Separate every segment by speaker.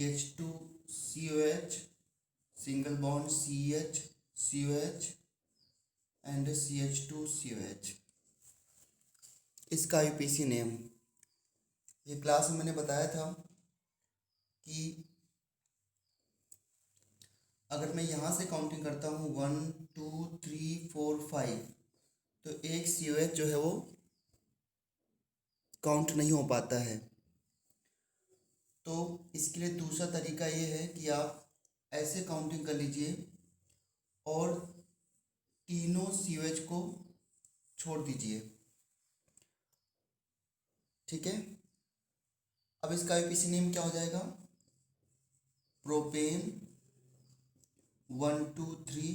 Speaker 1: H2COH, single bond CH and CH2COH, इसका UPC name. ये class में मैंने बताया था कि अगर मैं यहाँ से काउंटिंग करता हूँ 1 2 3 4 5, तो एक COH जो है वो काउंट नहीं हो पाता है। तो इसके लिए दूसरा तरीका ये है कि आप ऐसे काउंटिंग कर लीजिए और तीनों COH को छोड़ दीजिए। ठीक है, अब इसका यूपीसी नेम क्या हो जाएगा? Propane 1 2 3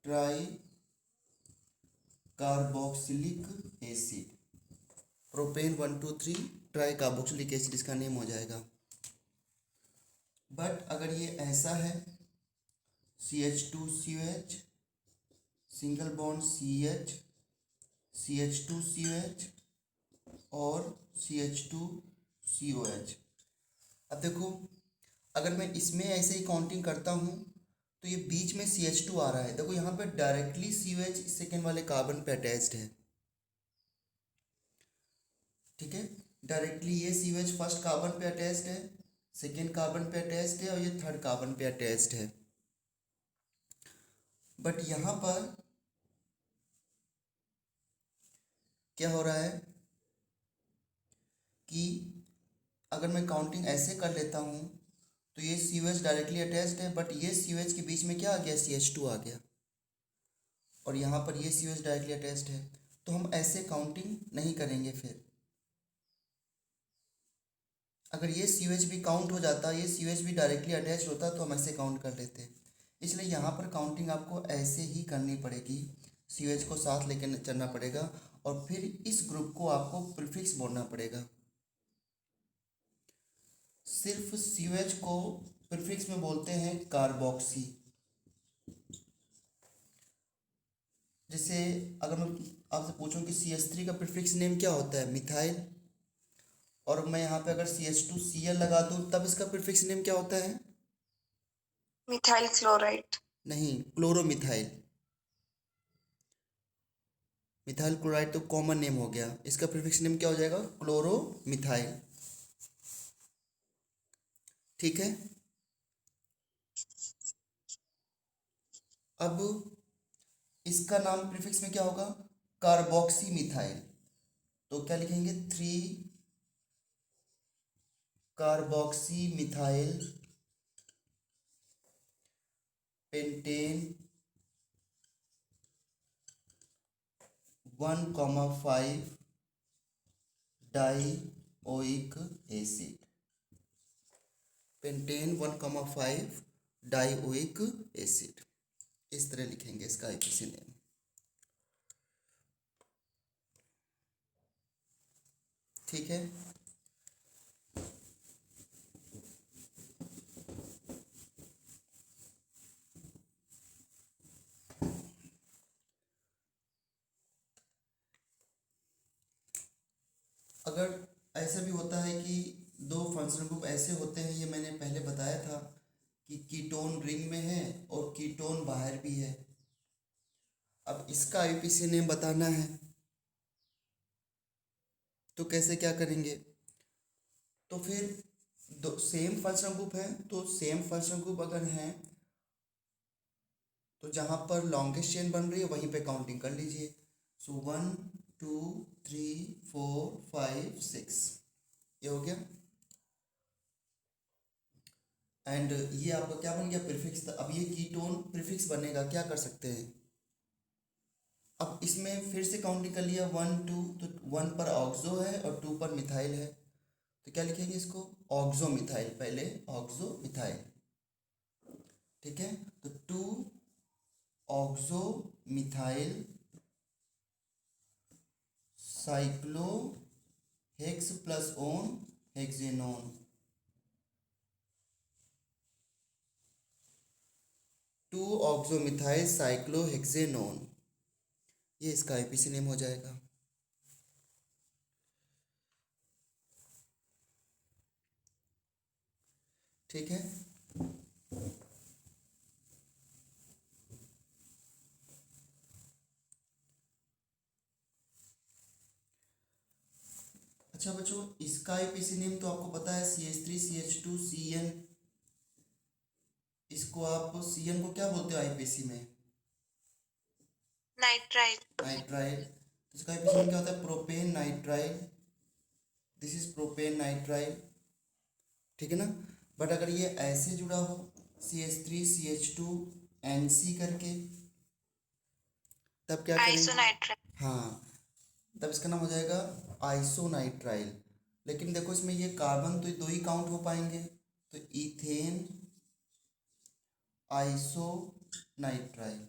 Speaker 1: try carboxylic acid. Propane 1 2 3 try carboxylic acid इसका नेम हो जाएगा। बट अगर ये ऐसा है CH2COH, single bond CH, CH2COH और CH2COH। अब देखो, अगर मैं इसमें ऐसे ही काउंटिंग करता हूँ तो ये बीच में CH2 आ रहा है। देखो यहाँ पे डायरेक्टली COH सेकेंड वाले कार्बन पे अटैच्ड है। ठीक है, डायरेक्टली ये COH फर्स्ट कार्बन पे अटैच्ड है, सेकेंड कार्बन पे अटैच्ड है और ये थर्ड कार्बन पे अटैच्ड है। बट यहाँ पर क्या हो रहा है कि अगर मैं काउंटिंग ऐसे कर लेता हूँ तो ये COH डायरेक्टली अटैच्ड है, बट ये COH के बीच में क्या आ गया? CH2 आ गया, और यहाँ पर ये COH डायरेक्टली अटैच्ड है। तो हम ऐसे काउंटिंग नहीं करेंगे। फिर अगर ये COH भी काउंट हो जाता, ये COH भी डायरेक्टली अटैच होता, तो हम ऐसे काउंट कर लेते। इसलिए यहाँ पर काउंटिंग आपको ऐसे ही करनी पड़ेगी, COH को साथ लेकर चलना पड़ेगा और फिर इस ग्रुप को आपको प्रीफिक्स बोलना पड़ेगा। सिर्फ COH को प्रीफिक्स में बोलते हैं कार्बोक्सी। जैसे अगर मैं आपसे पूछूं कि CH3 का प्रीफिक्स नेम क्या होता है? मिथाइल। और मैं यहाँ पे अगर CH2Cl लगा दूं तब इसका प्रीफिक्स नेम क्या होता है?
Speaker 2: Methyl chloride.
Speaker 1: नहीं, क्लोरोमिथाइल। मिथाइल क्लोराइड तो कॉमन नेम हो गया, इसका प्रीफिक्स नेम क्या हो जाएगा? क्लोरोमिथाइल। ठीक है, अब इसका नाम प्रीफिक्स में क्या होगा? Carboxy methyl. तो क्या लिखेंगे? 3 carboxy methyl pentane 1,5 dioic acid. Pentane 1,5 dioic acid, इस तरह लिखेंगे इसका आईपीसी नेम। ठीक है, अगर ऐसा भी होता है कि दो फंक्शनल ग्रुप ऐसे होते हैं, ये मैंने पहले बताया था कि कीटोन रिंग में है और कीटोन बाहर भी है। अब इसका आईपीसी नेम बताना है, तो कैसे क्या करेंगे? तो फिर दो सेम फंक्शनल ग्रुप है, तो सेम फंक्शनल ग्रुप अगर हैं तो जहाँ पर लॉन्गेस्ट चेन बन रही है वहीं पे काउंटिंग कर लीजिए। सो 1 2 3 4 5 6, ये हो गया। एंड ये आपका क्या बन गया? प्रीफिक्स। अब ये कीटोन प्रीफिक्स बनेगा, क्या कर सकते हैं? अब इसमें फिर से काउंटिंग कर लिया 1 2, तो 1 पर ऑक्सो है और 2 पर मिथाइल है, तो क्या लिखेंगे इसको? ऑक्सो मिथाइल, पहले ऑक्सो मिथाइल। ठीक है, तो 2 oxo methyl cyclo hex plus one hexanone. 2 oxo methyl cyclo hexanone, ये इसका आईपीसी नेम हो जाएगा। ठीक है। अच्छा बच्चों, इसका आईपीसी नेम तो आपको पता है, CH3CH2CN। इसको आप CN को क्या बोलते हो आईपीसी में?
Speaker 2: नाइट्राइल।
Speaker 1: नाइट्राइल। इसका आईपीसी नेम क्या होता है? Propane nitrile. This is propane nitrile, ठीक है ना। बट अगर ये ऐसे जुड़ा हो CH3CH2NC करके, तब क्या करेंगे?
Speaker 2: आइसोनाइट्राइल।
Speaker 1: हाँ, तब इसका नाम हो जाएगा आइसोनाइट्राइल। लेकिन देखो इसमें ये कार्बन तो दो ही काउंट हो पाएंगे, तो इथेन आइसोनाइट्राइल।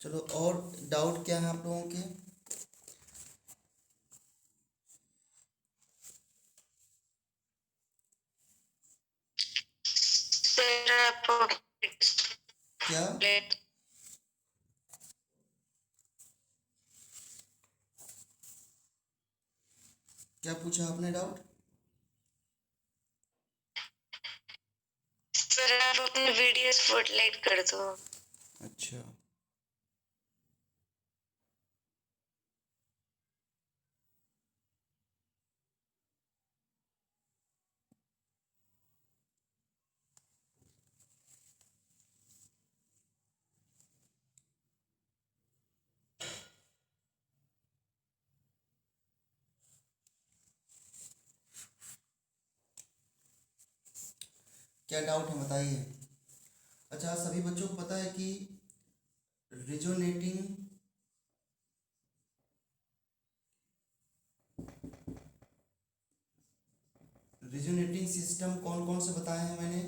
Speaker 1: चलो, और डाउट क्या है आप लोगों के? क्या क्या पूछा आपने डाउट?
Speaker 2: सर आप अपने वीडियो स्पॉटलाइट कर दो।
Speaker 1: अच्छा, क्या डाउट है बताइए। अच्छा, सभी बच्चों को पता है कि रिजोनेटिंग रिजोनेटिंग सिस्टम कौन कौन से बताए हैं मैंने?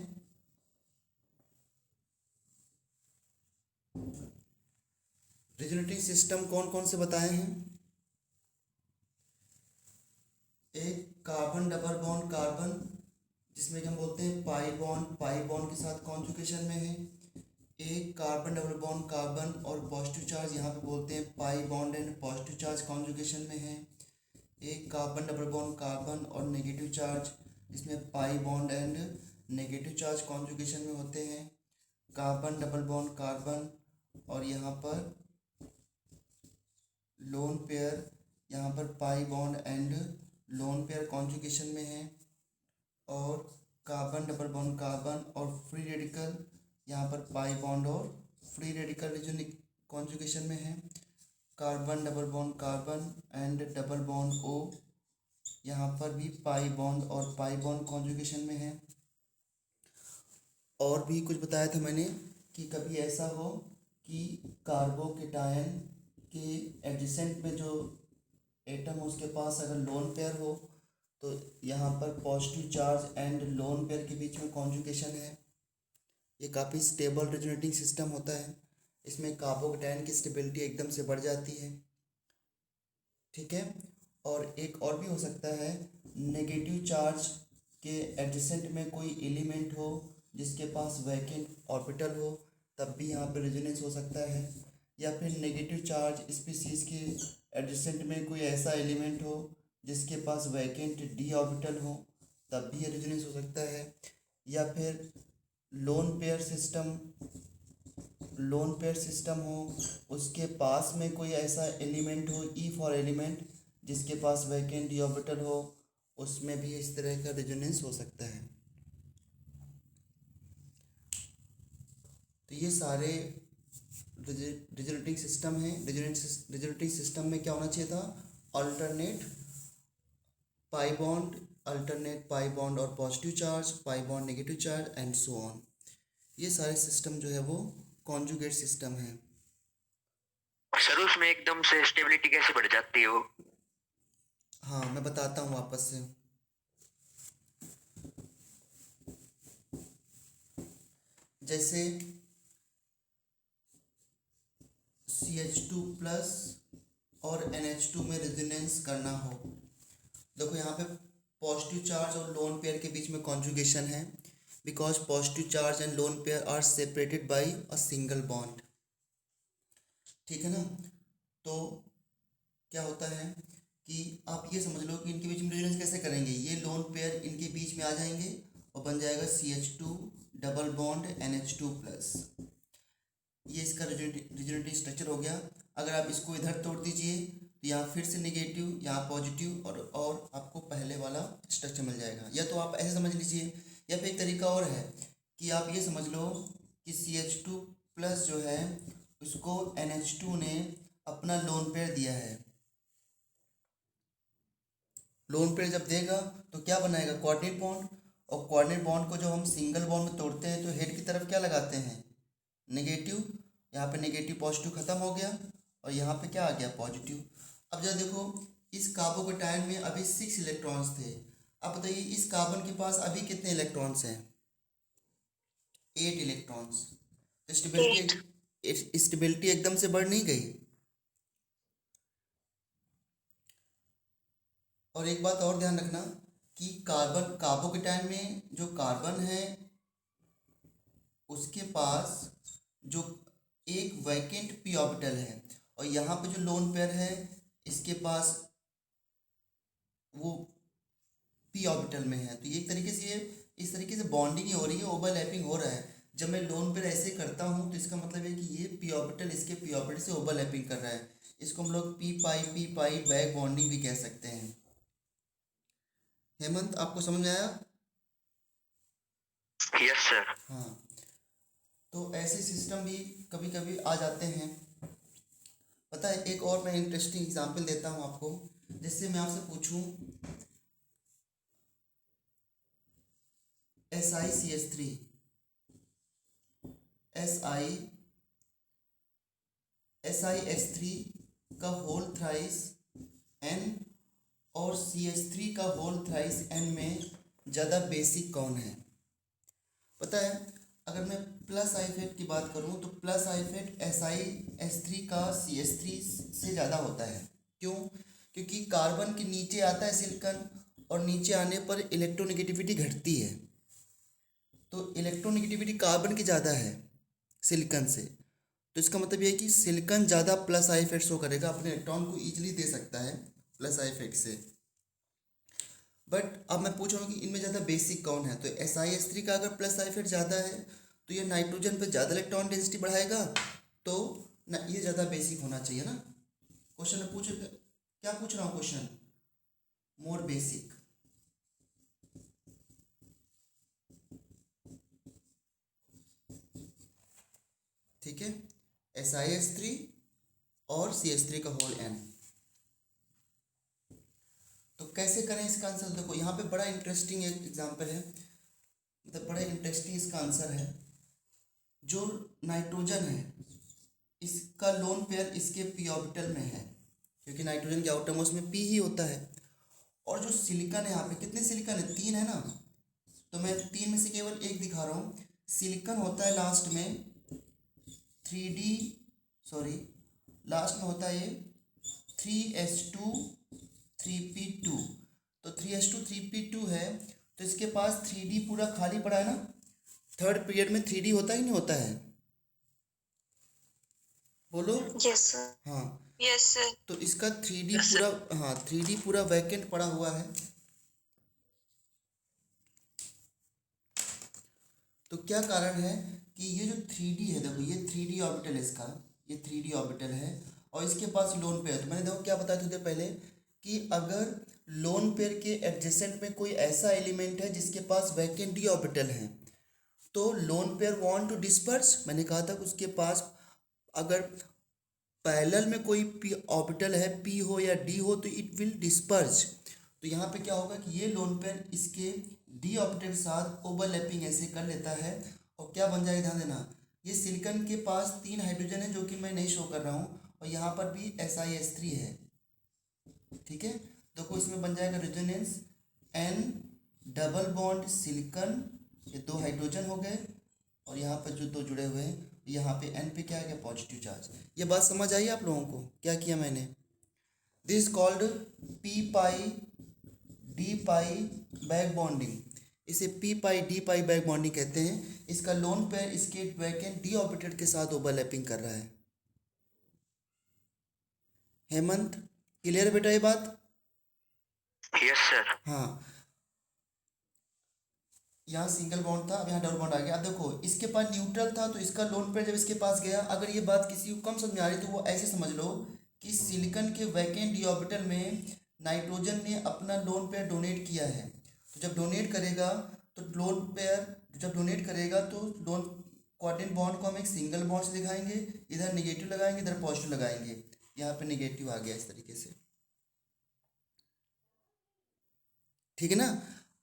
Speaker 1: रिजोनेटिंग सिस्टम कौन कौन से बताए हैं? एक कार्बन डबल बॉन्ड कार्बन, जिसमें कि हम बोलते हैं पाई बॉन्ड के साथ कॉन्जुगेशन में है। एक कार्बन डबल बॉन्ड कार्बन और पॉजिटिव चार्ज, यहाँ पे बोलते हैं पाई bond and positive charge conjugation में है। एक कार्बन डबल बॉन्ड कार्बन और नेगेटिव चार्ज, इसमें पाई bond and negative charge conjugation में होते हैं। कार्बन डबल बॉन्ड कार्बन और यहाँ पर लोन पेयर, यहाँ पर pi bond and lone pair conjugation में है। और कार्बन डबल बॉन्ड कार्बन और फ्री रेडिकल, यहाँ पर पाई बॉन्ड और फ्री रेडिकल रिजोनिक कॉन्जुगेशन में है। Carbon double bond carbon and double bond O, यहाँ पर भी पाई बॉन्ड और पाई बॉन्ड कॉन्जुगेशन में है। और भी कुछ बताया था मैंने कि कभी ऐसा हो कि कार्बोकेटायन के एडजेसेंट में जो एटम उसके पास अगर लोन पेयर हो, तो यहाँ पर positive charge and lone pair के बीच में कॉन्जुगेशन है। ये काफ़ी स्टेबल रिजोनेटिंग सिस्टम होता है। इसमें कार्बोकेटायन की स्टेबिलिटी एकदम से बढ़ जाती है, ठीक है। और एक और भी हो सकता है, नेगेटिव चार्ज के एडजेसेंट में कोई एलिमेंट हो जिसके पास वैकेंट ऑर्बिटल हो, तब भी यहाँ पर रेजोनेंस हो सकता है। या फिर नेगेटिव चार्ज स्पीसीज के एडजेसेंट में कोई ऐसा एलिमेंट हो जिसके पास वैकेंट डी ऑर्बिटल हो, तब भी ये रेजोनेंस हो सकता है। या फिर लोन पेयर सिस्टम हो, उसके पास में कोई ऐसा एलिमेंट हो, ई फॉर एलिमेंट, जिसके पास वैकेंट डी ऑर्बिटल हो, उसमें भी इस तरह का रेजोनेंस हो सकता है। तो ये सारे रिजोनेटिंग सिस्टम है। रिजोनेटिंग सिस्टम में क्या होना चाहिए था? अल्टरनेट पाई बॉन्ड और positive charge, pi bond negative charge and so on. ये सारे सिस्टम जो है वो कॉन्जुगेट सिस्टम है।
Speaker 3: सर उसमें एकदम से स्टेबिलिटी कैसे बढ़ जाती है वो?
Speaker 1: हाँ, मैं बताता हूँ वापस से। जैसे CH2+ और NH2 में रेजोनेंस करना हो, देखो यहाँ पे पॉजिटिव चार्ज और लोन पेयर के बीच में कॉन्जुगेशन है। Because positive charge and lone pair are separated by a single bond. ठीक है ना। तो क्या होता है कि आप ये समझ लो कि इनके बीच में रेजोनेंस कैसे करेंगे, ये लोन पेयर इनके बीच में आ जाएंगे और बन जाएगा CH2 double bond NH2 plus. ये इसका रिजोनेटिव स्ट्रक्चर हो गया। अगर आप इसको इधर तोड़ दीजिए तो यहाँ फिर से नेगेटिव, यहाँ पॉजिटिव, और आपको पहले वाला स्ट्रक्चर मिल जाएगा। या तो आप ऐसे समझ लीजिए, या फिर एक तरीका और है कि आप ये समझ लो कि CH2 प्लस जो है उसको NH2 ने अपना लोन पेयर दिया है। लोन पेयर जब देगा तो क्या बनाएगा, कोऑर्डिनेट बॉन्ड। और कोऑर्डिनेट बॉन्ड को जब हम सिंगल बॉन्ड में तोड़ते हैं तो हेड की तरफ क्या लगाते हैं, नेगेटिव। यहाँ पे नेगेटिव पॉजिटिव खत्म हो गया और यहाँ पे क्या आ गया, पॉजिटिव। अब जब देखो इस कार्बोकेटायन में अभी 6 इलेक्ट्रॉन्स थे। अब बताइए इस कार्बन के पास अभी कितने इलेक्ट्रॉन्स हैं, 8 इलेक्ट्रॉन्स। तो स्टेबिलिटी एकदम से बढ़ नहीं गई। और एक बात और ध्यान रखना कि कार्बोकेटायन में जो कार्बन है उसके पास जो एक वैकेंट p ऑर्बिटल है, और यहाँ पे जो लोन पेयर है इसके पास वो p ऑर्बिटल में है। तो ये एक तरीके से ये इस तरीके से बॉन्डिंग ही हो रही है, ओवरलैपिंग हो रहा है। जब मैं लोन पेयर ऐसे करता हूँ तो इसका मतलब है कि ये p ऑर्बिटल इसके p ऑर्बिटल से ओवरलैपिंग कर रहा है। इसको हम लोग p पाई बैक बॉन्डिंग भी कह सकते हैं। हेमंत, आपको समझ में आया?
Speaker 3: Yes sir.
Speaker 1: हाँ, तो ऐसे सिस्टम भी कभी कभी आ जाते हैं। पता है, एक और मैं इंटरेस्टिंग एग्जांपल देता हूँ आपको, जिससे मैं आपसे पूछूं SiCH3 SiH3 का होल थ्राइस n और CH3 का होल थ्राइस n में ज़्यादा बेसिक कौन है? पता है, अगर मैं प्लस आई इफेक्ट की बात करूं तो प्लस आई इफेक्ट SiH3 का CH3 से ज़्यादा होता है। क्यों? क्योंकि कार्बन के नीचे आता है सिलिकॉन और नीचे आने पर इलेक्ट्रोनेगेटिविटी घटती है। तो इलेक्ट्रोनेगेटिविटी कार्बन की ज़्यादा है सिलिकॉन से। तो इसका मतलब ये है कि सिलिकॉन ज़्यादा प्लस आई इफेक्ट शो करेगा, अपने इलेक्ट्रॉन को ईजिली दे सकता है प्लस आई इफेक्ट से। बट अब मैं पूछ रहा हूँ कि इनमें ज़्यादा बेसिक कौन है? तो SiH3 का अगर प्लस आई इफेक्ट ज़्यादा है तो ये नाइट्रोजन पे ज़्यादा इलेक्ट्रॉन डेंसिटी बढ़ाएगा, तो ना ये ज़्यादा बेसिक होना चाहिए ना। क्वेश्चन में पूछ क्या पूछ रहा हूँ, क्वेश्चन मोर बेसिक। ठीक है, SiH3 और CH3 का होल n। तो कैसे करें इसका आंसर? देखो यहाँ पे बड़ा इंटरेस्टिंग एक एग्जांपल है, मतलब बड़ा इंटरेस्टिंग इसका आंसर है। जो नाइट्रोजन है इसका लोन पेयर इसके p ऑर्बिटल में है, क्योंकि नाइट्रोजन के आउटरमोस्ट में p ही होता है। और जो सिलिकॉन है, यहाँ पे कितने सिलिकॉन है, 3 है ना। तो मैं 3 में से केवल एक दिखा रहा हूँ। सिलिकॉन होता है लास्ट में 3D, सॉरी लास्ट में होता है ये 3s2 3p2। तो 3s2 3p2 है, तो इसके पास 3D पूरा खाली पड़ा है ना। थर्ड पीरियड में 3D होता ही नहीं होता है, बोलो।
Speaker 2: Yes sir.
Speaker 1: हाँ,
Speaker 2: यस सर।
Speaker 1: तो इसका 3D पूरा, हाँ 3D पूरा वैकेंट पड़ा हुआ है। तो क्या कारण है कि ये जो 3D है, देखो ये 3D ऑर्बिटल है इसका, ये 3D ऑर्बिटल है और इसके पास लोन पेयर। तो मैंने देखो क्या बताया था पहले कि अगर लोन पेयर के एडजेसेंट में कोई ऐसा एलिमेंट है जिसके पास वैकेंट डी ऑर्बिटल है तो lone pair want to disperse. मैंने कहा था कि उसके पास अगर पैरेलल में कोई p ऑर्बिटल है, p हो या d हो, तो इट विल डिस्पर्स। तो यहाँ पे क्या होगा कि ये लोन पेयर इसके d ऑर्बिटल के साथ ओवरलैपिंग ऐसे कर लेता है और क्या बन जाएगा, ध्यान देना। ये सिलिकॉन के पास 3 हाइड्रोजन है जो कि मैं नहीं शो कर रहा हूँ, और यहाँ पर भी SiH3 है। ठीक है, देखो इसमें बन जाएगा resonance n double bond silicon, ये 2 हाइड्रोजन हो गए और यहाँ पर जो 2 जुड़े हुए हैं, यहाँ पे n पे क्या आ गया, पॉजिटिव चार्ज। ये बात समझ आई आप लोगों को? क्या किया मैंने? This called p pi d pi back bonding. इसे पी पाई डी पाई बैक बॉन्डिंग कहते हैं। इसका लोन पेयर इसके वैकेंट डी ऑर्बिटल के साथ ओवरलैपिंग कर रहा है। हेमंत, क्लियर बेटा ये बात?
Speaker 3: Yes sir.
Speaker 1: हाँ, यहाँ सिंगल बॉन्ड था, अब यहाँ डबल बॉन्ड आ गया। अब देखो इसके पास न्यूट्रल था तो इसका लोन पेयर जब इसके पास गया, अगर ये बात किसी को कम समझ में आ रही तो वो ऐसे समझ लो कि सिलिकॉन के वैकेंट डी ऑर्बिटल में नाइट्रोजन ने अपना लोन पेयर डोनेट किया है। तो जब डोनेट करेगा तो लोन पेयर जब डोनेट करेगा तो लोन कोऑर्डिनेट बॉन्ड को हम एक सिंगल बॉन्ड से दिखाएंगे, इधर नेगेटिव लगाएंगे इधर पॉजिटिव लगाएंगे। यहाँ पे नेगेटिव आ गया इस तरीके से, ठीक है ना।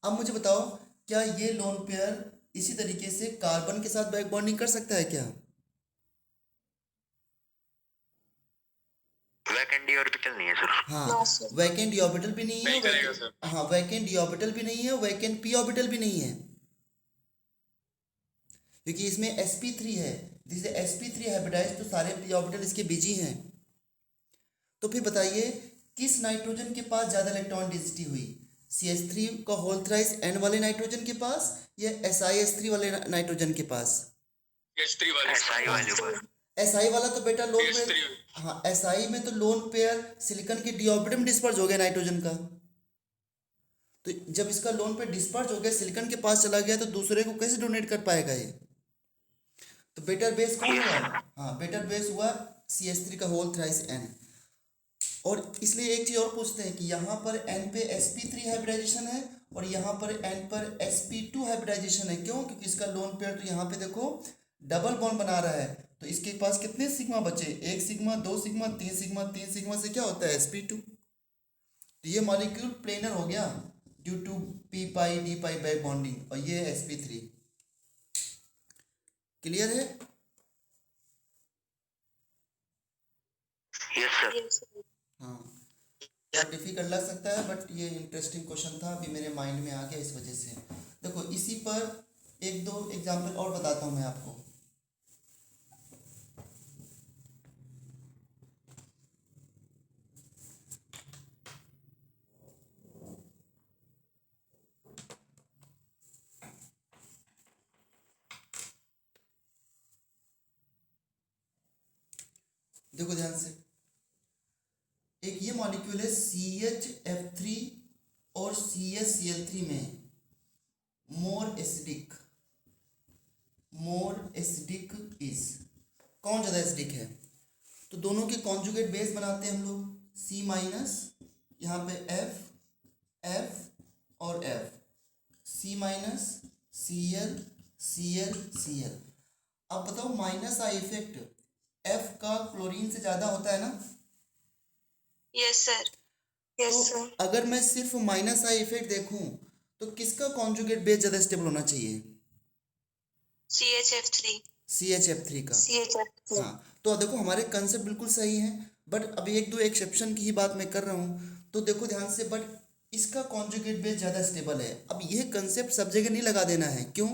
Speaker 1: अब मुझे बताओ क्या ये लोन पेयर इसी तरीके से कार्बन के साथ बैक बॉन्डिंग कर सकता है क्या?
Speaker 3: वैकेंट डी ऑर्बिटल नहीं है सर।
Speaker 1: हाँ,
Speaker 2: No, sir.
Speaker 1: Vacant D orbital भी नहीं है,
Speaker 4: नहीं करेगा सर।
Speaker 1: हाँ वैकेंट डी ऑर्बिटल भी नहीं है, वैकेंट पी ऑर्बिटल भी नहीं है, क्योंकि इसमें sp3 है। जिसे sp3 हाइब्रिडाइज तो सारे पी ऑर्बिटल इसके बिजी हैं। तो फिर बताइए किस नाइट्रोजन के पास ज़्यादा इलेक्ट्रॉन डेंसिटी हुई, CH3 का होल थ्राइस n वाले नाइट्रोजन के पास या SiS3 वाले नाइट्रोजन के पास?
Speaker 4: H3 वाले
Speaker 3: SI वाले पर।
Speaker 1: SI वाला तो बेटा लोन
Speaker 4: PS3
Speaker 1: पेयर, हाँ SI में तो लोन पेयर सिलिकॉन के डी ऑर्बिटल में डिस्पर्स हो गया नाइट्रोजन का। तो जब इसका लोन पेयर डिस्पर्स हो गया सिलिकॉन के पास चला गया तो दूसरे को कैसे डोनेट कर पाएगा ये? तो बेटर बेस कौन हुआ? हाँ बेटर बेस हुआ CH3 का होल थ्राइस n। और इसलिए एक चीज़ और पूछते हैं कि यहाँ पर n पे sp3 हाइब्रिडाइजेशन है और यहाँ पर n पर sp2 हाइब्रिडाइजेशन है। क्यों? क्योंकि इसका लोन पेयर तो यहाँ पे देखो डबल बॉन्ड बना रहा है, तो इसके पास कितने सिग्मा बचे? 1 सिग्मा, 2 सिग्मा, 3 सिग्मा, 3 सिग्मा से क्या होता है sp2। तो ये मॉलिक्यूल प्लेनर हो गया due to p pi d pi back bonding, और ये है sp3। क्लियर है?
Speaker 3: Yes sir.
Speaker 2: Yes, sir.
Speaker 1: हाँ, यार डिफिकल्ट लग सकता है बट ये इंटरेस्टिंग क्वेश्चन था, अभी मेरे माइंड में आ गया इस वजह से। देखो इसी पर एक दो एग्जाम्पल और बताता हूँ मैं आपको। देखो ध्यान से, एक ये मॉलिक्यूल है CHF3 और CHCl3 में मोर एसिडिक इज, कौन ज़्यादा एसिडिक है? तो दोनों के कॉन्जुगेट बेस बनाते हैं हम लोग, C माइनस, यहाँ पे F और F, C minus Cl Cl Cl। अब बताओ माइनस का इफेक्ट F का क्लोरीन से ज़्यादा होता है ना?
Speaker 2: Yes, sir. Yes, sir.
Speaker 1: तो अगर मैं सिर्फ माइनस आई इफेक्ट देखूं तो किसका कॉन्जुगेट बेस ज़्यादा स्टेबल होना चाहिए?
Speaker 2: CHF3.
Speaker 1: CHF3 का।
Speaker 2: CHF3.
Speaker 1: हाँ, तो देखो हमारे कंसेप्ट बिल्कुल सही हैं, बट अभी एक दो एक्सेप्शन की ही बात मैं कर रहा हूँ, तो देखो ध्यान से, बट इसका कॉन्जुगेट बेस ज़्यादा स्टेबल है। अब यह कंसेप्ट सब जगह नहीं लगा देना है, क्यों?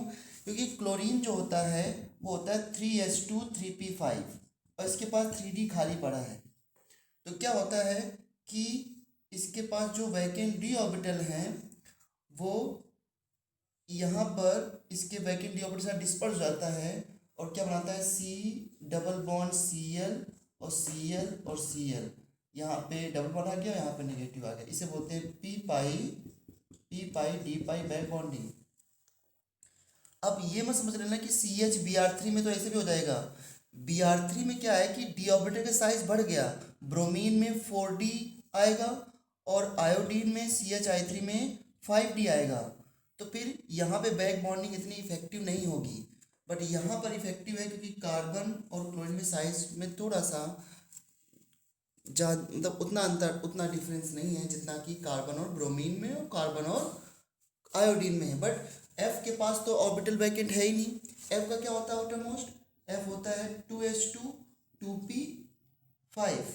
Speaker 1: क्योंकि क्लोरीन जो होता है वो होता है 3s2 3p5 और इसके पास 3d खाली पड़ा है। तो क्या होता है कि इसके पास जो वैकेंट डी ऑर्बिटल हैं वो यहाँ पर इसके वैकेंट डी ऑर्बिटल से डिस्पर्स हो जाता है और क्या बनाता है, C डबल बॉन्ड Cl और Cl और Cl, यहाँ पे डबल बॉन्ड आ गया, यहाँ पे नेगेटिव आ गया। इसे बोलते हैं p pi d pi back bonding. अब ये मत समझ लेना कि CH Br3 में तो ऐसे भी हो जाएगा। Br3 में क्या है कि डी ऑर्बिटल का साइज बढ़ गया, ब्रोमीन में 4d आएगा और आयोडीन में CHI3 में 5d आएगा। तो फिर यहाँ पे बैक बॉन्डिंग इतनी इफेक्टिव नहीं होगी, बट यहाँ पर इफेक्टिव है क्योंकि कार्बन और क्लोरीन में साइज में थोड़ा सा मतलब उतना डिफरेंस नहीं है जितना कि कार्बन और ब्रोमीन में और कार्बन और आयोडीन में है। बट F के पास तो ऑर्बिटल वैकेंट है ही नहीं। F का क्या होता है आउटरमोस्ट? F होता है 2s2 2p5।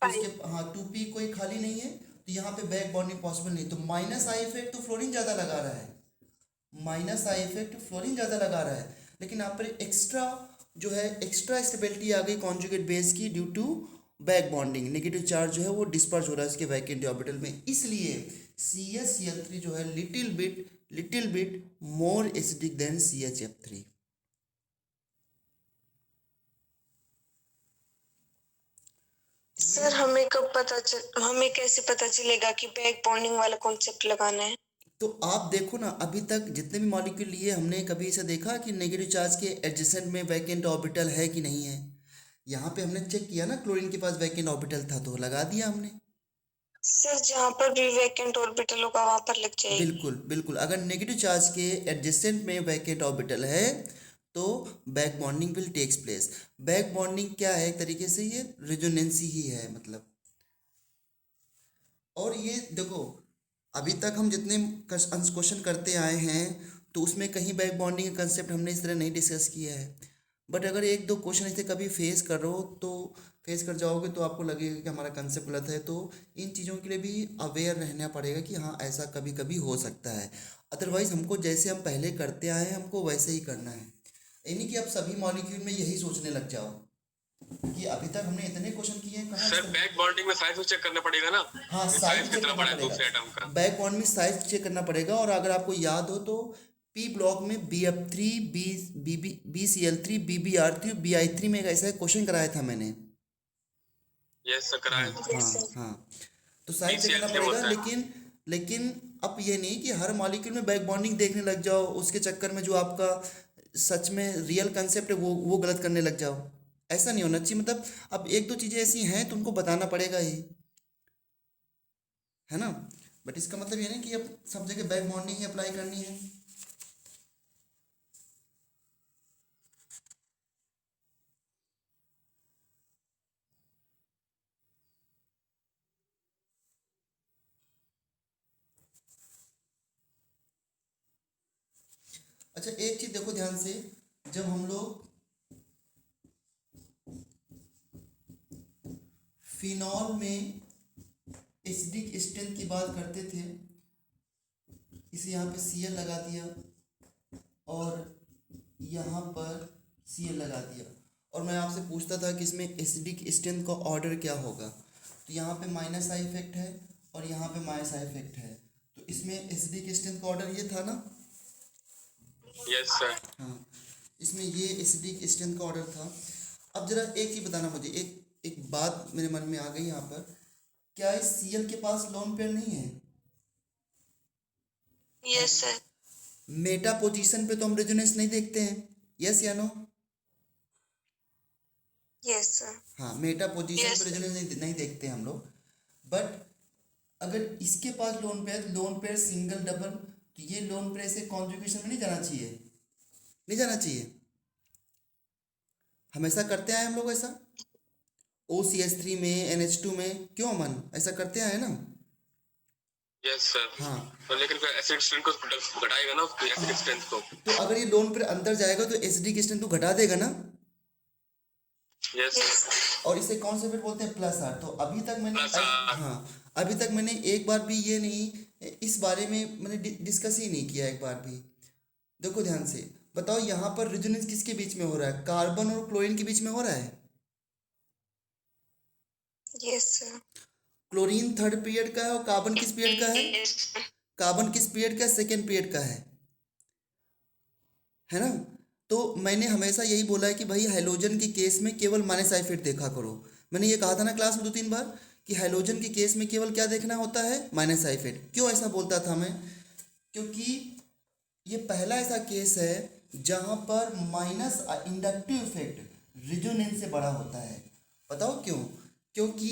Speaker 1: तो इसके हाँ 2p कोई खाली नहीं है, तो यहाँ पे बैक बॉन्डिंग पॉसिबल नहीं। तो माइनस आई इफेक्ट तो फ्लोरीन ज़्यादा लगा रहा है, माइनस आई इफेक्ट फ्लोरीन ज़्यादा लगा रहा है, लेकिन यहाँ पर एक्स्ट्रा जो है एक्स्ट्रा स्टेबिलिटी आ गई कॉन्जुगेट बेस की due to back bonding. Negative charge जो है वो डिस्पर्स हो रहा है इसके वैकेंट ऑर्बिटल में, इसलिए CH Cl3 जो है little bit little bit more acidic than CHF3.
Speaker 2: Sir हमें कैसे पता चलेगा कि बैक बॉन्डिंग वाला कॉन्सेप्ट लगाना है?
Speaker 1: तो आप देखो ना, अभी तक जितने भी मॉलिक्यूल लिए हमने कभी ऐसा देखा कि नेगेटिव चार्ज के एडजेसेंट में वैकेंट ऑर्बिटल है कि नहीं है? यहाँ पे हमने चेक किया ना, क्लोरीन के पास वैकेंट ऑर्बिटल था तो लगा दिया हमने।
Speaker 2: सर जहाँ पर भी वैकेंट ऑर्बिटल होगा वहां पर लग जाएगी।
Speaker 1: बिल्कुल बिल्कुल, अगर नेगेटिव चार्ज के एडजेसेंट में वैकेंट ऑर्बिटल है तो back bonding will takes place. Back bonding क्या है? एक तरीके से ये रेजोनेंसी ही है मतलब। और ये देखो, अभी तक हम जितने क्वेश्चन करते आए हैं तो उसमें कहीं बैक बॉन्डिंग का कंसेप्ट हमने इस तरह नहीं डिस्कस किया है। बट अगर एक दो क्वेश्चन ऐसे कभी फेस कर रहे हो तो फेस कर जाओगे तो आपको लगेगा कि हमारा कंसेप्ट गलत है। तो इन चीज़ों के लिए भी अवेयर रहना पड़ेगा कि हाँ ऐसा कभी कभी हो सकता है। अदरवाइज़ हमको जैसे हम पहले करते आए हैं हमको वैसे ही करना है। यानी कि आप सभी मॉलिक्यूल में यही सोचने लग जाओ कि अभी तक हमने इतने क्वेश्चन किए हैं, कहाँ
Speaker 4: सर बैक बॉन्डिंग में साइज चेक करना पड़ेगा ना?
Speaker 1: हाँ
Speaker 4: कि
Speaker 1: साइज
Speaker 4: साइज
Speaker 1: चेक
Speaker 4: कितना
Speaker 1: करना
Speaker 4: बड़ा है दूसरे
Speaker 1: पड़ेगा।
Speaker 4: एटम का।
Speaker 1: बैक बॉन्ड में साइज चेक करना पड़ेगा। और अगर आपको याद हो तो पी ब्लॉक में BF3 BCl3 BBr3 BI3 में एक ऐसा क्वेश्चन कराया था मैंने।
Speaker 4: यस सर
Speaker 1: हाँ
Speaker 4: कराया।
Speaker 1: हाँ हाँ, तो साइज चेक करना
Speaker 4: BCl3
Speaker 1: पड़ेगा।
Speaker 4: होता है।
Speaker 1: लेकिन लेकिन अब ये नहीं कि हर मॉलिक्यूल में बैक बॉन्डिंग देखने लग जाओ, उसके चक्कर में जो आपका सच में रियल कंसेप्ट है वो गलत करने लग जाओ। ऐसा नहीं होना चाहिए। मतलब अब एक दो चीज़ें ऐसी हैं तो उनको बताना पड़ेगा ही, है ना। बट इसका मतलब ये नहीं कि अब सब जगह बैक बॉन्डिंग ही अप्लाई करनी है। अच्छा एक चीज देखो ध्यान से, जब हम लोग फिनॉल में एसिडिक स्ट्रेंथ की बात करते थे, इसे यहाँ पे Cl लगा दिया और यहाँ पर Cl लगा दिया, और मैं आपसे पूछता था कि इसमें एसिडिक स्ट्रेंथ का ऑर्डर क्या होगा। तो यहाँ पे माइनस आई इफेक्ट है और यहाँ पे माइनस आई इफेक्ट है, तो इसमें एसिडिक स्ट्रेंथ का ऑर्डर ये था ना।
Speaker 4: Yes sir.
Speaker 1: हाँ, इसमें ये एसिडिक स्ट्रेंथ का ऑर्डर था। अब जरा एक चीज़ बताना मुझे, एक बात मेरे मन में आ गई यहाँ पर, क्या इस Cl के पास लोन पेयर नहीं है?
Speaker 2: Yes sir.
Speaker 1: मेटा पोजीशन पे तो हम रेजोनेंस नहीं देखते हैं, यस या नो?
Speaker 2: Yes sir.
Speaker 1: हाँ, मेटा पोजीशन
Speaker 2: Yes,
Speaker 1: पे रेजोनेंस नहीं देखते हम लोग। बट अगर इसके पास लोन पेयर सिंगल डबल, तो ये लोन पेयर से कॉन्जुगेशन में नहीं जाना चाहिए, नहीं जाना चाहिए। हमेशा करते आए हम लोग ऐसा, OCH3 में NH2 में, क्यों अमन ऐसा करते आए ना।
Speaker 4: Yes sir.
Speaker 1: हाँ,
Speaker 4: तो लेकिन फिर एसिड स्ट्रेंथ को घटाएगा ना उसकी एसिड स्ट्रेंथ को।
Speaker 1: तो अगर ये लोन पेयर अंदर जाएगा तो एसिडिक स्ट्रेंथ को घटा देगा ना।
Speaker 4: Yes
Speaker 2: yes
Speaker 4: sir.
Speaker 2: सर।
Speaker 1: और इसे कौन से पेयर बोलते हैं? Plus R. तो अभी तक मैंने
Speaker 4: Plus R।
Speaker 1: हाँ, अभी तक मैंने एक बार भी ये नहीं, इस बारे में मैंने डिस्कस ही नहीं किया एक बार भी। देखो ध्यान से बताओ, यहाँ पर रेजोनेंस किसके बीच में हो रहा है? कार्बन और क्लोरीन के बीच में हो रहा है।
Speaker 2: Yes sir.
Speaker 1: Chlorine third period का है और कार्बन किस पीरियड का है?
Speaker 2: Yes sir.
Speaker 1: कार्बन किस पीरियड का? सेकेंड पीरियड का है ना। तो मैंने हमेशा यही बोला है कि भाई हैलोजन के केस में केवल माइनस आई इफेक्ट देखा करो। मैंने ये कहा था ना क्लास में 2-3 बार कि हैलोजन के केस में केवल क्या देखना होता है? Minus I effect. क्यों ऐसा बोलता था मैं? क्योंकि ये पहला ऐसा केस है जहाँ पर माइनस इंडक्टिव इफेक्ट रेजोनेंस से बड़ा होता है। बताओ क्यों? क्योंकि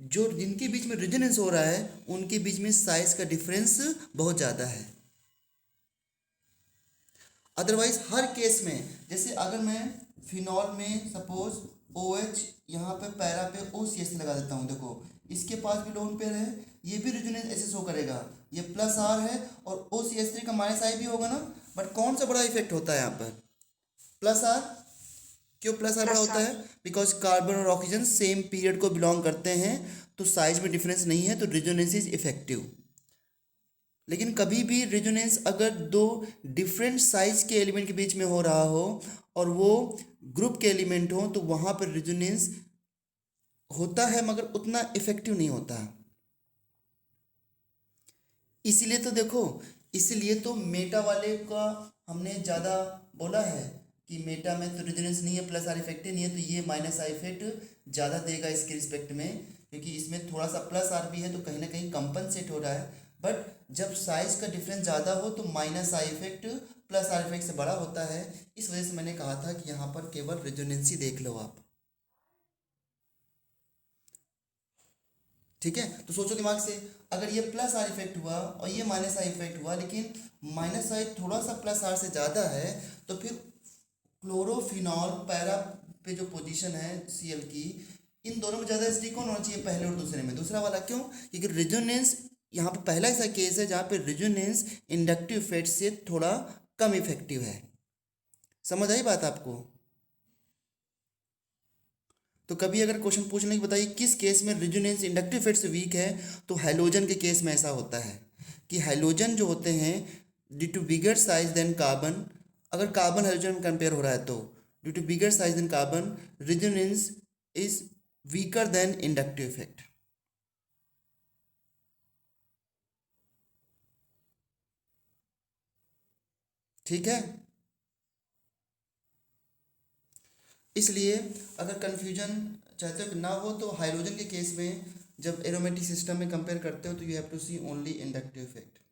Speaker 1: जो जिनके बीच में रेजोनेंस हो रहा है उनके बीच में साइज का डिफरेंस बहुत ज़्यादा है। अदरवाइज हर केस में, जैसे अगर मैं फिनॉल में सपोज OH यहाँ पे पैरा पे OCH लगा देता हूँ, देखो इसके पास भी लोन पेयर है, ये भी रेजोनेंस ऐसे शो करेगा, ये प्लस R है और OCH3 का माइनस I भी होगा ना। बट कौन सा बड़ा इफेक्ट होता है यहाँ पर? Plus R। क्यों प्लस R बड़ा होता है? बिकॉज कार्बन और ऑक्सीजन सेम पीरियड को बिलोंग करते हैं, तो साइज में डिफरेंस नहीं है, तो रेजोनेंस इज इफेक्टिव। लेकिन कभी भी रेजोनेंस अगर दो डिफरेंट साइज के एलिमेंट के बीच में हो रहा हो और वो ग्रुप के एलिमेंट हो तो वहाँ पर रेजोनेंस होता है मगर उतना इफेक्टिव नहीं होता। इसीलिए तो देखो, इसीलिए तो मेटा वाले का हमने ज़्यादा बोला है कि मेटा में तो रेजोनेंस नहीं है, प्लस आर इफेक्ट नहीं है, तो ये माइनस आई इफेक्ट ज़्यादा देगा इसके रिस्पेक्ट में, क्योंकि इसमें थोड़ा सा प्लस आर भी है तो कहीं ना कहीं कंपनसेट हो रहा है। बट जब साइज का डिफरेंस ज़्यादा हो तो minus I effect plus R effect से बड़ा होता है। इस वजह से मैंने कहा था कि यहाँ पर केवल रेजोनेंसी देख लो आप। ठीक है, तो सोचो दिमाग से, अगर ये प्लस आर इफेक्ट हुआ और ये माइनस आई इफेक्ट हुआ, लेकिन माइनस आई थोड़ा सा प्लस आर से ज़्यादा है, तो फिर क्लोरोफिनॉल पैरा पे जो पोजीशन है सीएल की, इन दोनों में ज़्यादा एसिडिक कौन होना चाहिए, पहले और दूसरे में दूसरा वाला। क्यों? क्योंकि रेजोनेंस यहाँ पर पहला ऐसा केस है जहाँ पे रेजोनेंस इंडक्टिव इफेक्ट से थोड़ा कम इफेक्टिव है। समझ आई बात आपको? तो कभी अगर क्वेश्चन पूछने की बताइए किस केस में रेजोनेंस इंडक्टिव इफेक्ट से वीक है, तो हैलोजन के केस में ऐसा होता है कि हैलोजन जो होते हैं due to bigger size than carbon, अगर कार्बन हैलोजन में कंपेयर हो रहा है तो due to bigger size than carbon resonance is weaker than inductive effect. ठीक है, इसलिए अगर कन्फ्यूजन चाहते हो कि ना हो तो हाइड्रोजन के केस में जब एरोमेटिक सिस्टम में कंपेयर करते हो तो you have to see only inductive effect.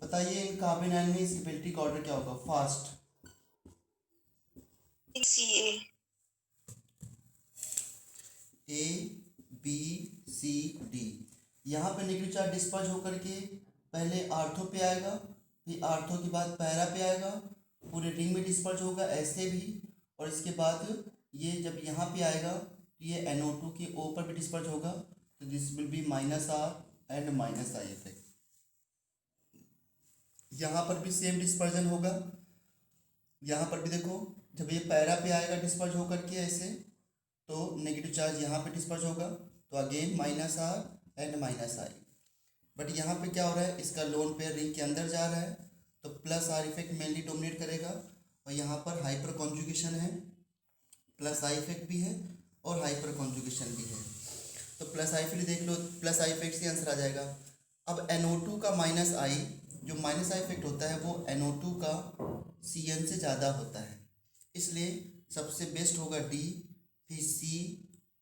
Speaker 1: बताइए इन कार्बन आयन में इसकी पेरियोडिक ऑर्डर क्या होगा? Fast
Speaker 2: CA।
Speaker 1: A B C D. यहाँ पे नेगेटिव चार्ज डिस्पर्ज होकर के पहले आर्थो पे आएगा, फिर आर्थो के बाद पैरा पे आएगा, पूरे रिंग में डिस्पर्ज होगा ऐसे भी, और इसके बाद ये जब यहाँ पे आएगा तो ये NO2 के O पर भी डिस्पर्ज होगा, तो this will be minus R and minus I effect. यहाँ पर भी सेम डिस्पर्जन होगा, यहाँ पर भी देखो जब ये पैरा पे आएगा डिस्पर्ज होकर के ऐसे, तो नेगेटिव चार्ज यहाँ पे डिस्पर्ज होगा, तो again minus R and minus I. But यहाँ पे क्या हो रहा है, इसका लोन पेयर रिंग के अंदर जा रहा है, तो plus R effect mainly dominate करेगा, और यहाँ पर हाइपर कॉन्जुगेशन है, प्लस आई इफेक्ट भी है और हाइपर कॉन्जुगेशन भी है, तो प्लस आई इफेक्ट देख लो, प्लस आई इफेक्ट से आंसर आ जाएगा। अब NO2 का माइनस आई, जो माइनस आई इफेक्ट होता है वो NO2 का CN से ज़्यादा होता है, इसलिए सबसे बेस्ट होगा D, फिर C,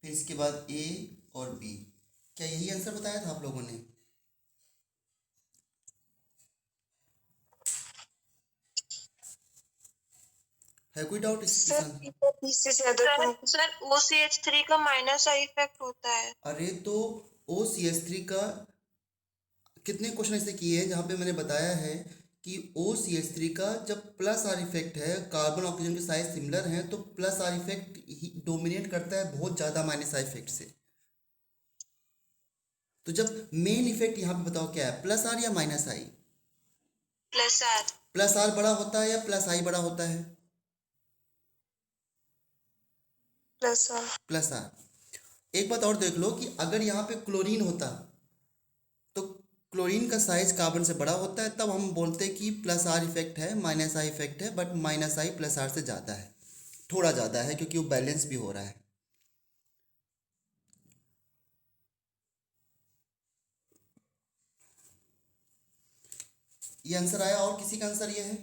Speaker 1: फिर इसके बाद A और B। क्या यही आंसर बताया था आप लोगों ने? है कोई डाउट
Speaker 2: सर
Speaker 1: इसमें?
Speaker 2: इससे ज्यादा कौन-
Speaker 5: सर OCH3 का माइनस आई इफेक्ट होता है।
Speaker 1: अरे तो OCH3 का कितने क्वेश्चन ऐसे किए हैं जहाँ पे मैंने बताया है कि OCH3 का जब प्लस आर इफेक्ट है, कार्बन ऑक्सीजन के साइज सिमिलर हैं, तो प्लस आर इफेक्ट ही डोमिनेट करता है बहुत ज़्यादा माइनस आर इफेक्ट से। तो जब मेन इफेक्ट यहाँ पे बताओ क्या है, प्लस आर या minus I?
Speaker 5: Plus R.
Speaker 1: Plus R बड़ा होता है या प्लस आई बड़ा होता है?
Speaker 2: Plus R.
Speaker 1: Plus R. एक बात और देख लो कि अगर यहाँ पे क्लोरीन होता तो क्लोरीन का साइज कार्बन से बड़ा होता है, तब हम बोलते कि प्लस आर इफेक्ट है, माइनस आई इफेक्ट है, but minus I plus R से ज़्यादा है, थोड़ा ज़्यादा है, क्योंकि वो बैलेंस भी हो रहा है। ये आंसर आया, और किसी का आंसर ये है?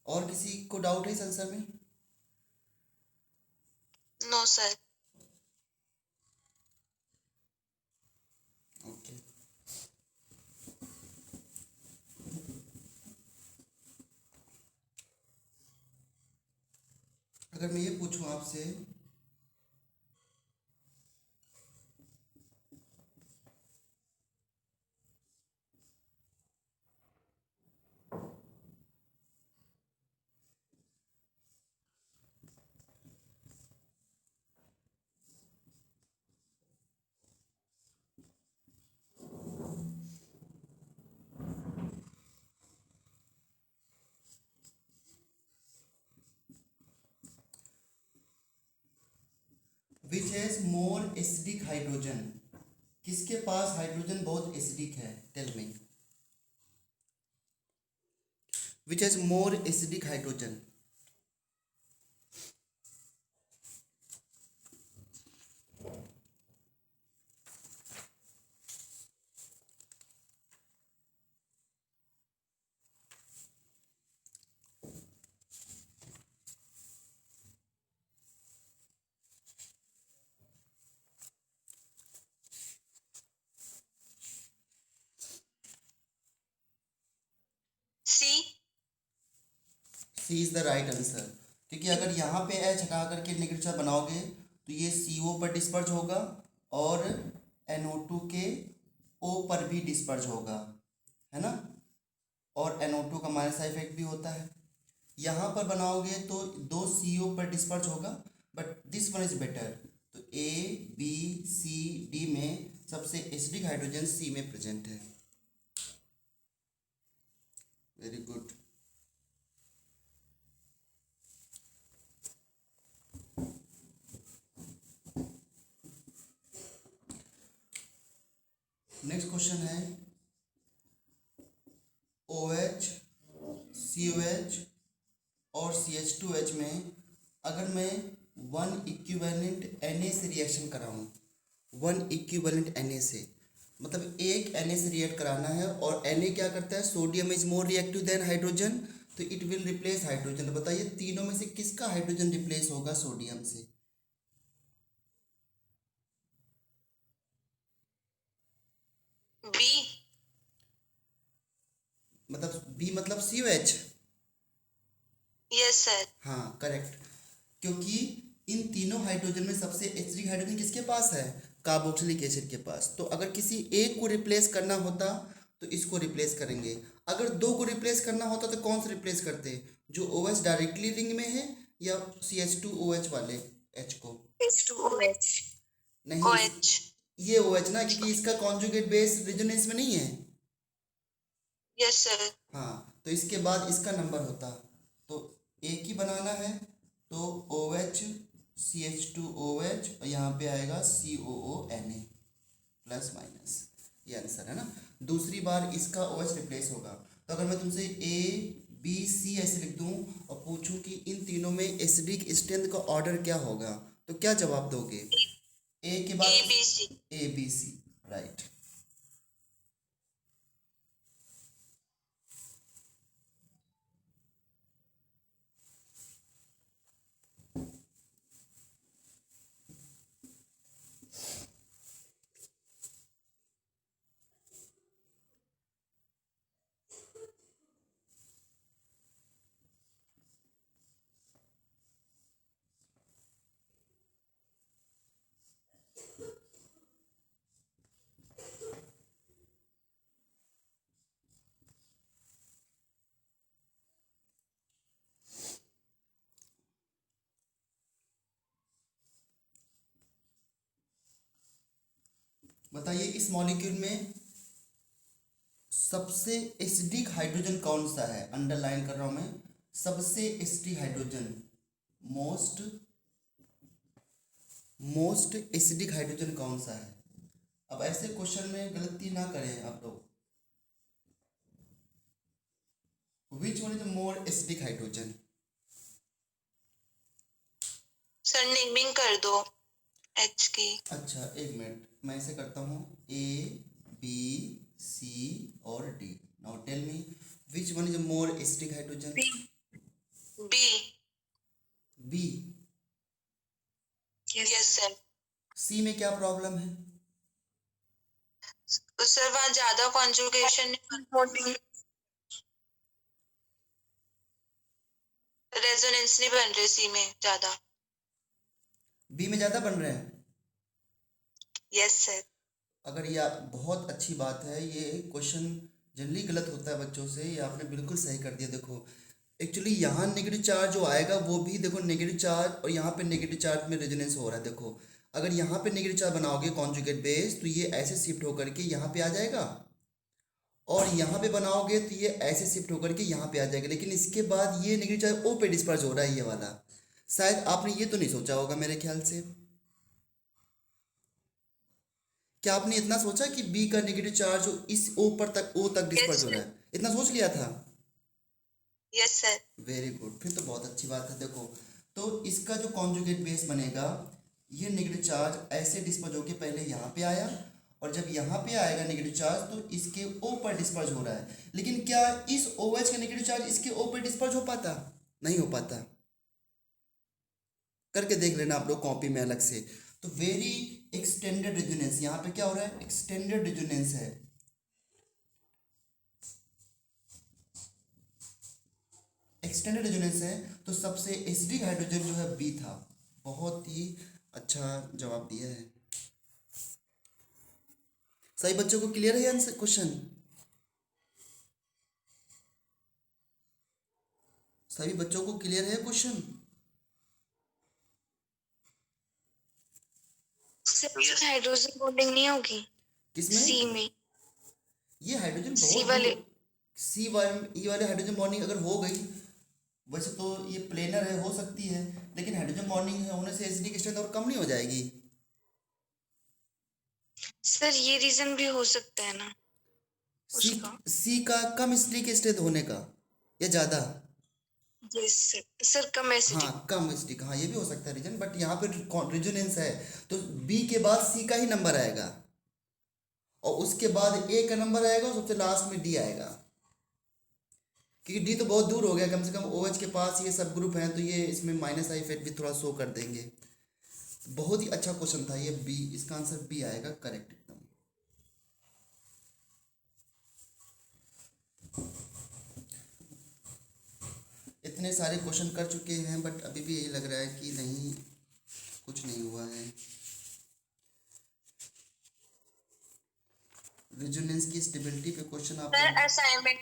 Speaker 1: और किसी को डाउट है इस आंसर में?
Speaker 5: No sir.
Speaker 1: अगर मैं ये पूछूं आपसे, which has more acidic hydrogen, किसके पास हाइड्रोजन बहुत एसिडिक है? Tell me. Which has more acidic hydrogen?
Speaker 5: C.
Speaker 1: C is the right answer, क्योंकि अगर यहाँ पे एच हटा करके नेगेटिव चार्ज बनाओगे तो ये CO पर डिस्पर्ज होगा और NO2 के O पर भी डिस्पर्ज होगा, है ना, और NO2 का माइनस इफेक्ट भी होता है। यहाँ पर बनाओगे तो 2 CO पर डिस्पर्ज होगा, but this one is better. तो A B C D में सबसे एसिडिक हाइड्रोजन C में प्रेजेंट है। Very good. नेक्स्ट क्वेश्चन है OH, COH और CH2H में अगर मैं 1 इक्विवेलेंट Na से रिएक्शन कराऊँ, 1 इक्विवेलेंट Na से, मतलब एक Na से रिएक्ट कराना है, और Na क्या करता है? Sodium is more reactive than hydrogen, तो इट विल रिप्लेस हाइड्रोजन। तो बताइए तीनों में से किसका हाइड्रोजन रिप्लेस होगा सोडियम से?
Speaker 5: बी।
Speaker 1: मतलब B मतलब COH।
Speaker 5: Yes sir.
Speaker 1: हाँ करेक्ट, क्योंकि इन तीनों हाइड्रोजन में सबसे एसिडिक हाइड्रोजन किसके पास है? कार्बोक्सिलिक एसिड के पास। तो अगर किसी एक को रिप्लेस करना होता तो इसको रिप्लेस करेंगे, अगर दो को रिप्लेस करना होता तो कौन सा रिप्लेस करते? जो OH डायरेक्टली रिंग में है या CH2OH वाले H को?
Speaker 5: H2OH।
Speaker 1: नहीं,
Speaker 5: OH।
Speaker 1: ये OH ना, क्योंकि इसका कॉन्जुगेट बेस रेजोनेंस में नहीं है।
Speaker 5: Yes sir.
Speaker 1: हाँ, तो इसके बाद इसका नंबर होता, तो एक ही बनाना है, तो OH CH2OH और यहाँ पे आएगा COONA प्लस माइनस, ये आंसर है ना। दूसरी बार इसका OH रिप्लेस होगा। तो अगर मैं तुमसे ABC ऐसे लिख दूँ और पूछूं कि इन तीनों में एसिडिक स्ट्रेंथ का ऑर्डर क्या होगा, तो क्या जवाब दोगे? ए के बाद
Speaker 5: ABC।
Speaker 1: ABC, right. बताइए इस मॉलिक्यूल में सबसे एसिडिक हाइड्रोजन कौन सा है? अंडरलाइन कर रहा हूं मैं, सबसे acidic hydrogen, most acidic hydrogen कौन सा है? अब ऐसे क्वेश्चन में गलती ना करें आप लोग। विच one is more acidic hydrogen?
Speaker 5: Sir naming कर दो H की।
Speaker 1: अच्छा एक मिनट, मैं ऐसे करता हूँ A B C और D। Now tell me which one is more acidic hydrogen?
Speaker 5: B.
Speaker 1: B।
Speaker 5: Yes sir.
Speaker 1: C में क्या प्रॉब्लम है?
Speaker 5: सर वहाँ ज्यादा कॉन्जुगेशन रेजोनेंस नहीं बन रहे सी में ज्यादा।
Speaker 1: बी में ज़्यादा बन रहे हैं।
Speaker 5: Yes sir.
Speaker 1: अगर ये बहुत अच्छी बात है, ये क्वेश्चन जनरली गलत होता है बच्चों से, ये आपने बिल्कुल सही कर दिया। देखो एक्चुअली यहाँ नेगेटिव चार्ज जो आएगा वो भी देखो नेगेटिव चार्ज, और यहाँ पे नेगेटिव चार्ज में रेजोनेंस हो रहा है। देखो अगर यहाँ पे नेगेटिव चार्ज बनाओगे कॉन्जुगेट बेस, तो ये ऐसे शिफ्ट होकर के यहाँ पे आ जाएगा, और यहाँ पे बनाओगे तो ये ऐसे शिफ्ट होकर के यहाँ पे आ जाएगा। लेकिन इसके बाद ये नेगेटिव चार्ज ओ पे डिस्पर्स हो रहा है, ये वाला। शायद आपने ये तो नहीं सोचा होगा मेरे ख्याल से। क्या आपने इतना सोचा कि बी का नेगेटिव चार्ज इस ओ तक डिस्पर्स हो रहा है? इतना सोच लिया था?
Speaker 5: Yes sir.
Speaker 1: वेरी गुड, फिर तो बहुत अच्छी बात है। देखो तो इसका जो कॉन्जुगेट बेस बनेगा, ये नेगेटिव चार्ज ऐसे डिस्पर्स होके पहले यहाँ पे आया, और जब यहाँ पे आएगा नेगेटिव चार्ज तो इसके ओ पर डिस्पर्स हो रहा है। लेकिन क्या इस OH का नेगेटिव चार्ज इसके ओ पर डिस्पर्स हो पाता? नहीं हो पाता। करके देख लेना आप लोग कॉपी में अलग से। तो वेरी एक्सटेंडेड रेजोनेंस, यहाँ पे क्या हो रहा है? एक्सटेंडेड रेजोनेंस है। एक्सटेंडेड रेजोनेंस है, तो सबसे एसिडिक हाइड्रोजन जो है बी था। बहुत ही अच्छा जवाब दिया है। सही बच्चों को क्लियर है आंसर क्वेश्चन? सभी बच्चों को क्लियर है क्वेश्चन?
Speaker 2: सर हाइड्रोजन बॉन्डिंग नहीं होगी
Speaker 1: किसमें?
Speaker 2: सी में।
Speaker 1: ये हाइड्रोजन
Speaker 2: सी
Speaker 1: बहुत
Speaker 2: वाले
Speaker 1: सी वाले ये वाले हाइड्रोजन बॉन्डिंग अगर हो गई, वैसे तो ये प्लेनर है, हो सकती है, लेकिन हाइड्रोजन बॉन्डिंग होने से एसिडिक स्ट्रेंथ और कम नहीं हो जाएगी?
Speaker 2: सर ये रीजन भी हो सकता है ना
Speaker 1: सी
Speaker 2: उसका।
Speaker 1: सी का कम एसिडिक स्ट्रेंथ होने का या ज़्यादा?
Speaker 2: यस सर कम एसिडिक।
Speaker 1: हाँ कम एसिडिक, हाँ ये भी हो सकता है रीजन, बट यहाँ पे रेजोनेंस है तो बी के बाद सी का ही नंबर आएगा, और उसके बाद ए का नंबर आएगा, और सबसे लास्ट में डी आएगा। क्योंकि डी तो बहुत दूर हो गया, कम से कम OH के पास ये सब ग्रुप हैं, तो ये इसमें माइनस आई इफेक्ट भी थोड़ा शो कर देंगे। बहुत ही अच्छा क्वेश्चन था ये। बी, इसका आंसर बी आएगा करेक्ट एकदम। इतने सारे क्वेश्चन कर चुके हैं, बट अभी भी यही लग रहा है कि नहीं, कुछ नहीं हुआ है। रेजोनेंस की स्टेबिलिटी पे क्वेश्चन आप
Speaker 5: सर असाइनमेंट।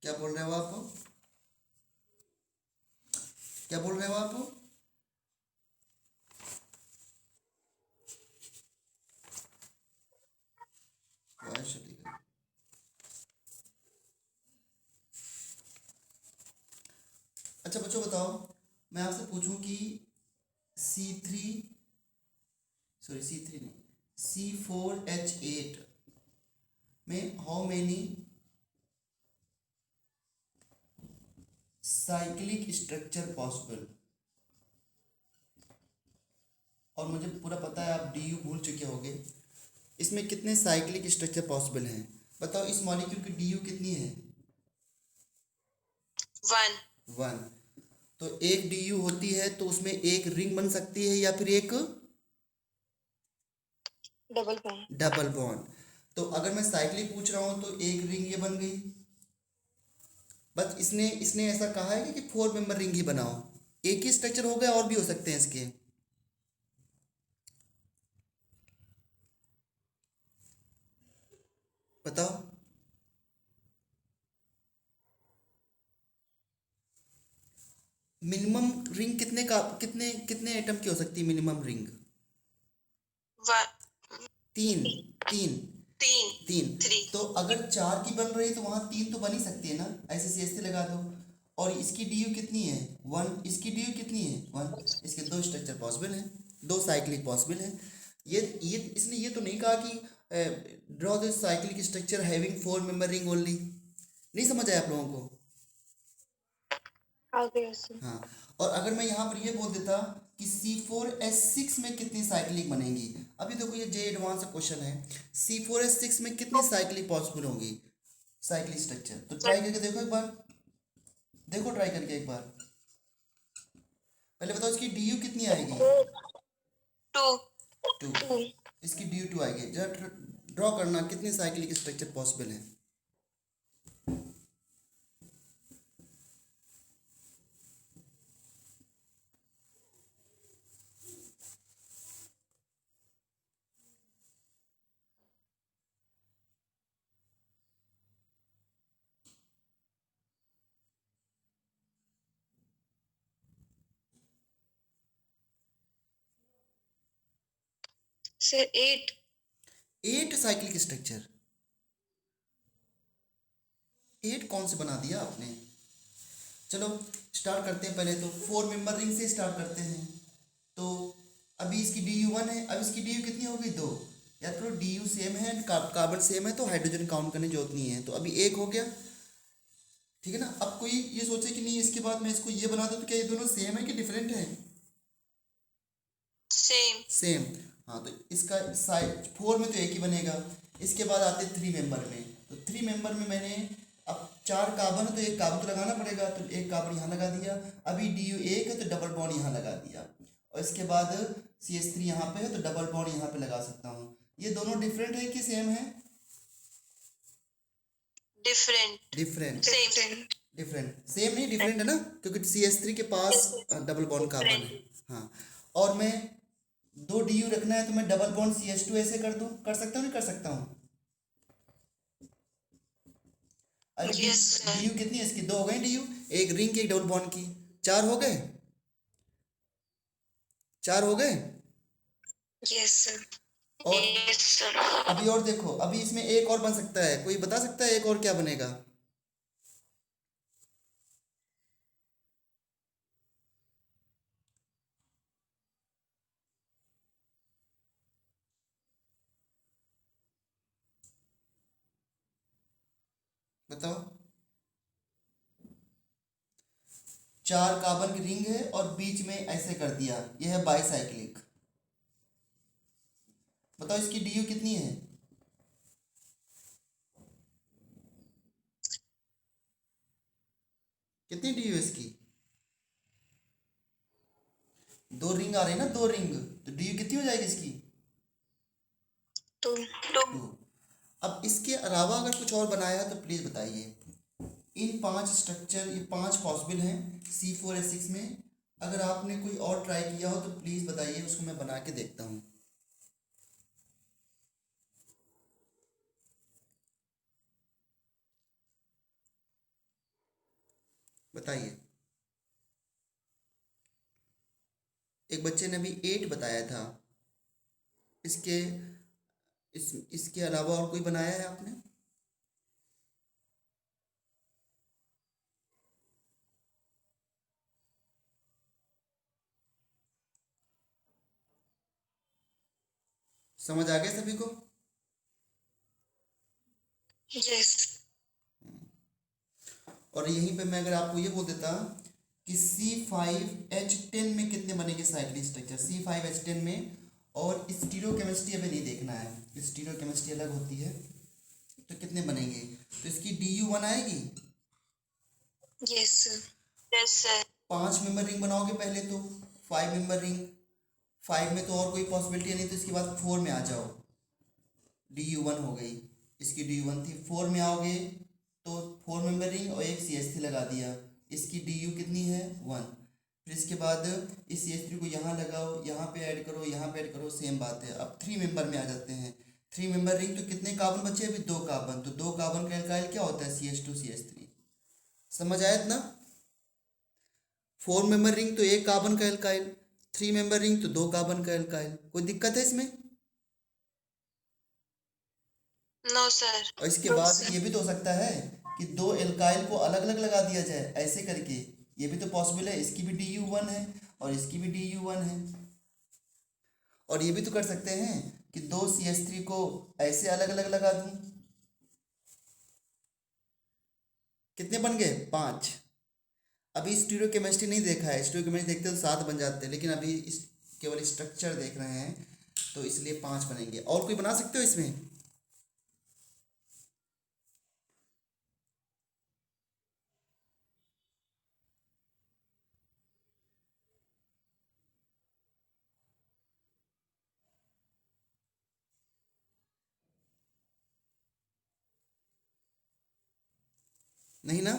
Speaker 1: क्या बोल रहे हो आप? क्या बोल रहे हो आप? वॉइस चली गई। अच्छा बच्चों बताओ, मैं आपसे पूछूं कि C3 नहीं, C4H8 में how many cyclic structure possible? और मुझे पूरा पता है आप DU भूल चुके होंगे। इसमें कितने साइक्लिक स्ट्रक्चर पॉसिबल हैं? बताओ इस मॉलिक्यूल की DU कितनी है? 1। तो एक DU होती है तो उसमें एक रिंग बन सकती है या फिर एक डबल बॉन्ड। तो अगर मैं साइक्लिक पूछ रहा हूं तो एक रिंग ये बन गई। बस इसने ऐसा कहा है कि 4 मेंबर रिंग ही बनाओ। एक ही स्ट्रक्चर हो गया, और भी हो सकते हैं इसके। बताओ मिनिमम रिंग कितने एटम की हो सकती है? Minimum ring 3 3 3।
Speaker 5: 3
Speaker 1: तो अगर 4 की बन रही तो वहां 3 तो बन ही सकती है ना, ऐसे CH3 लगा दो। और इसकी DU कितनी है? 1। इसकी DU कितनी है? 1। इसके 2 स्ट्रक्चर पॉसिबल हैं, 2 साइक्लिक पॉसिबल है। ये इसने ये तो नहीं कहा कि draw the cyclic structure having 4 member ring only. नहीं समझ आया आप लोगों को?
Speaker 2: आ गया सर।
Speaker 1: हाँ, और अगर मैं यहाँ पर ये बोल देता कि C4H6 में कितनी साइक्लिक बनेंगी? अभी देखो ये जे एडवांस क्वेश्चन है, C4H6 में कितनी साइक्लिक पॉसिबल होगी, साइक्लिक स्ट्रक्चर? तो ट्राई करके देखो एक बार, देखो ट्राई करके एक बार। पहले बताओ इसकी DU कितनी आएगी? 2। इसकी DU 2 आएगी। जरा ड्रॉ करना कितनी साइक्लिक स्ट्रक्चर पॉसिबल है।
Speaker 2: सर 8।
Speaker 1: 8 साइक्लिक स्ट्रक्चर, 8 कौन से बना दिया आपने। चलो स्टार्ट करते हैं, पहले तो 4 मेंबर रिंग से स्टार्ट करते हैं। तो अभी इसकी DU1 है, अब इसकी DU कितनी होगी 2। याद करो DU सेम है एंड कार्बन सेम है, तो हाइड्रोजन काउंट करने की जरूरत नहीं है। तो अभी 1 हो गया, ठीक है ना। अब कोई ये सोचे कि नहीं इसके बाद मैं इसको ये बना दूं, तो क्या ये दोनों सेम है कि डिफरेंट है।
Speaker 5: सेम।
Speaker 1: सेम, हाँ। तो इसका साइड 4 में तो एक ही बनेगा। इसके बाद आते 3 मेंबर में, तो 3 मेंबर में मैंने अब 4 कार्बन है तो एक कार्बन तो लगाना पड़ेगा, तो एक कार्बन यहाँ लगा दिया। अभी DU 1 है तो डबल बॉन्ड यहाँ लगा दिया, और इसके बाद CH3 यहाँ पे है तो डबल बॉन्ड यहाँ पे लगा सकता हूँ। ये दोनों डिफरेंट है कि सेम है।
Speaker 5: Different.
Speaker 1: Different,
Speaker 5: same.
Speaker 1: Different, same नहीं डिफरेंट है ना, क्योंकि CH3 के पास डबल बॉन्ड कार्बन है। हाँ, और मैं 2 DU रखना है तो मैं डबल बॉन्ड CH2 ऐसे कर दूं, कर सकता हूँ नहीं कर सकता हूँ। अरे
Speaker 5: Yes, sir.
Speaker 1: DU कितनी है इसकी, 2 हो गई DU, एक रिंग की एक डबल बॉन्ड की, 4 हो गए, 4 हो गए।
Speaker 2: Yes sir.
Speaker 1: और
Speaker 5: यस सर।
Speaker 1: अभी और देखो, अभी इसमें एक और बन सकता है, कोई बता सकता है एक और क्या बनेगा। बताओ। 4 कार्बन की रिंग है और बीच में ऐसे कर दिया, यह है बाईसाइक्लिक। बताओ इसकी DU कितनी है। कितनी DU है इसकी, 2 रिंग आ रही है ना, 2 रिंग, तो DU कितनी हो जाएगी इसकी,
Speaker 2: तो
Speaker 1: 2। अब इसके अलावा अगर कुछ और बनाया है तो प्लीज़ बताइए। इन 5 स्ट्रक्चर, ये 5 पॉसिबल हैं C4H6 में। अगर आपने कोई और ट्राई किया हो तो प्लीज़ बताइए, उसको मैं बना के देखता हूँ। बताइए। एक बच्चे ने अभी 8 बताया था, इसके इसके अलावा और कोई बनाया है आपने। समझ आ गया सभी को।
Speaker 2: यस।
Speaker 1: और यहीं पे मैं अगर आपको ये बोल देता कि C5H10 में कितने बनेंगे साइक्लिक स्ट्रक्चर, C5H10 में। और स्टीरियोकेमिस्ट्री अभी नहीं देखना है, स्टीरियोकेमिस्ट्री अलग होती है, तो कितने बनेंगे। तो इसकी DU1 आएगी।
Speaker 2: Yes sir.
Speaker 5: Yes sir.
Speaker 1: 5 member ring बनाओगे पहले तो, 5 मेंबर रिंग, 5 में तो और कोई पॉसिबिलिटी नहीं, तो इसके बाद 4 में आ जाओ, DU1 हो गई, इसकी DU1 थी। 4 में आओगे तो 4 मेंबर रिंग और एक CH3 लगा दिया, इसकी DU कितनी है 1। फिर इसके बाद इस CH3 को यहाँ लगाओ, यहाँ पे ऐड करो, यहाँ पे ऐड करो, सेम बात है। अब 3 मेंबर में आ जाते हैं। 3 मेंबर रिंग तो कितने कार्बन बचे, अभी 2 कार्बन, तो 2 कार्बन का एल्काइल क्या होता है, CH2 CH3। समझ आया इतना। 4 मेंबर रिंग तो 1 कार्बन का एल्काइल, 3 मेंबर रिंग तो 2 कार्बन का एल्काइल, कोई दिक्कत है इसमें।
Speaker 5: No sir.
Speaker 1: और इसके बाद ये भी तो हो सकता है कि 2 एल्काइल को अलग अलग लगा दिया जाए ऐसे करके, ये भी तो पॉसिबल है। इसकी भी DU1 है और इसकी भी DU1 है। और ये भी तो कर सकते हैं कि 2 CH3 को ऐसे अलग अलग लगा दूं। कितने बन गए, 5। अभी स्टीरियोकेमिस्ट्री नहीं देखा है, स्टीरियोकेमिस्ट्री देखते तो 7 बन जाते, लेकिन अभी इस केवल स्ट्रक्चर देख रहे हैं, तो इसलिए 5 बनेंगे। और कोई बना सकते हो इसमें। नहीं ना।